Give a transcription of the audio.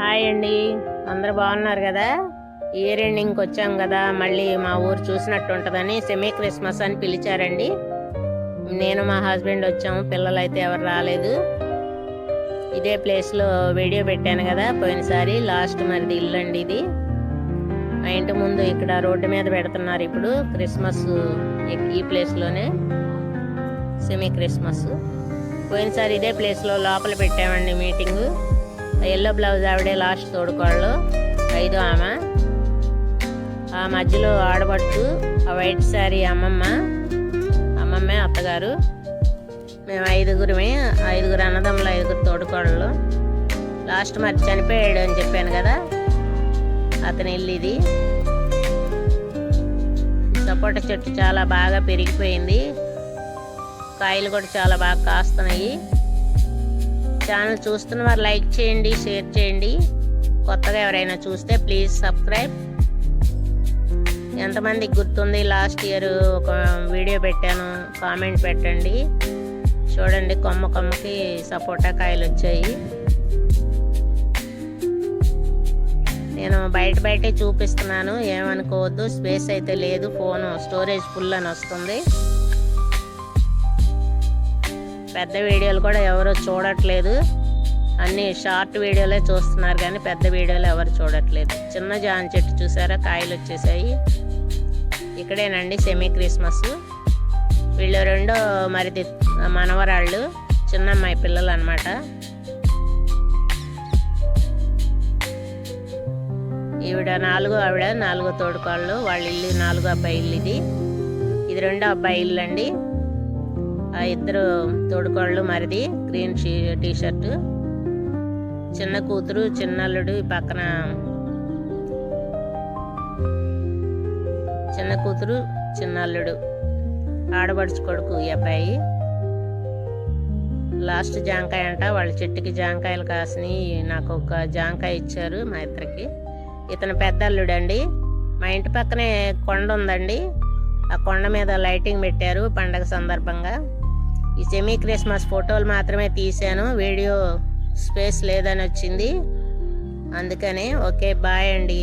Hi అండి, అందరూ బాగున్నారు కదా. ఇయర్ ఎండింగ్కి వచ్చాం కదా, మళ్ళీ మా ఊరు చూసినట్టు ఉంటుందని సెమీ క్రిస్మస్ అని పిలిచారండి. నేను మా హస్బెండ్ వచ్చాము, పిల్లలు అయితే ఎవరు రాలేదు. ఇదే ప్లేస్లో వీడియో పెట్టాను కదా పోయినసారి, లాస్ట్ మరిది ఇల్లు అండి ఇది. మా ఇంటి ముందు ఇక్కడ రోడ్డు మీద పెడుతున్నారు ఇప్పుడు క్రిస్మస్, ఈ ప్లేస్లోనే సెమీ క్రిస్మస్. పోయినసారి ఇదే ప్లేస్లో లోపల పెట్టామండి మీటింగు. ఎల్లో బ్లౌజ్ ఆవిడే లాస్ట్ తోడుకోళ్ళు, 5వ ఆమె. ఆ మధ్యలో ఆడబడుచు, ఆ వైట్ శారీ అమ్మమ్మే అత్తగారు. మేము 5 అన్నదమ్ములు, 5 తోడుకోళ్ళు. లాస్ట్ మరి చనిపోయాడు అని చెప్పాను కదా, అతని ఇల్లు ఇది. సపోటా చెట్టు చాలా బాగా పెరిగిపోయింది, కాయలు కూడా చాలా బాగా కాస్తున్నాయి. ఛానల్ చూస్తున్న వారు లైక్ చేయండి, షేర్ చేయండి. కొత్తగా ఎవరైనా చూస్తే ప్లీజ్ సబ్స్క్రైబ్. ఎంతమందికి గుర్తుంది, లాస్ట్ ఇయర్ ఒక వీడియో పెట్టాను, కామెంట్ పెట్టండి. చూడండి, కొమ్మకి సపోటా కాయలు వచ్చాయి. నేను బయటే చూపిస్తున్నాను, ఏమనుకోవద్దు. స్పేస్ అయితే లేదు, ఫోన్ స్టోరేజ్ ఫుల్ అని వస్తుంది. పెద్ద వీడియోలు కూడా ఎవరు చూడట్లేదు, అన్ని షార్ట్ వీడియోలే చూస్తున్నారు కానీ పెద్ద వీడియోలు ఎవరు చూడట్లేదు. చిన్న జామ చెట్టు చూసారా, కాయలు వచ్చేసాయి. ఇక్కడేనండి సెమీ క్రిస్మస్. వీళ్ళు 2వ మరిది మనవరాళ్ళు, చిన్నమ్మాయి పిల్లలు అన్నమాట. ఈవిడ 4వ తోడుకోళ్ళు. వాళ్ళ ఇల్లు 4వ అబ్బాయి ఇల్లు ఇది. ఇది 2వ అబ్బాయి ఇల్లు అండి. ఆ 2 తోడుకోళ్ళు మరిది, గ్రీన్ టీషర్ట్. చిన్న కూతురు, చిన్నల్లుడు. ఈ పక్కన చిన్న కూతురు, చిన్నల్లుడు, ఆడబడుచు కొడుకు ఈ అబ్బాయి. లాస్ట్ జాంకాయ అంట, వాళ్ళ చెట్టుకి జాంకాయలు కాసినాయి. నాకు ఒక జాంకాయ ఇచ్చారు మా ఇద్దరికి. ఇతను పెద్ద అల్లుడు అండి. మా ఇంటి పక్కనే కొండ ఉందండి, ఆ కొండ మీద లైటింగ్ పెట్టారు పండగ సందర్భంగా. ఈ సెమీ క్రిస్మస్ ఫోటోలు మాత్రమే తీశాను, వీడియో స్పేస్ లేదని వచ్చింది అందుకనే. ఓకే, బాయ్ అండి.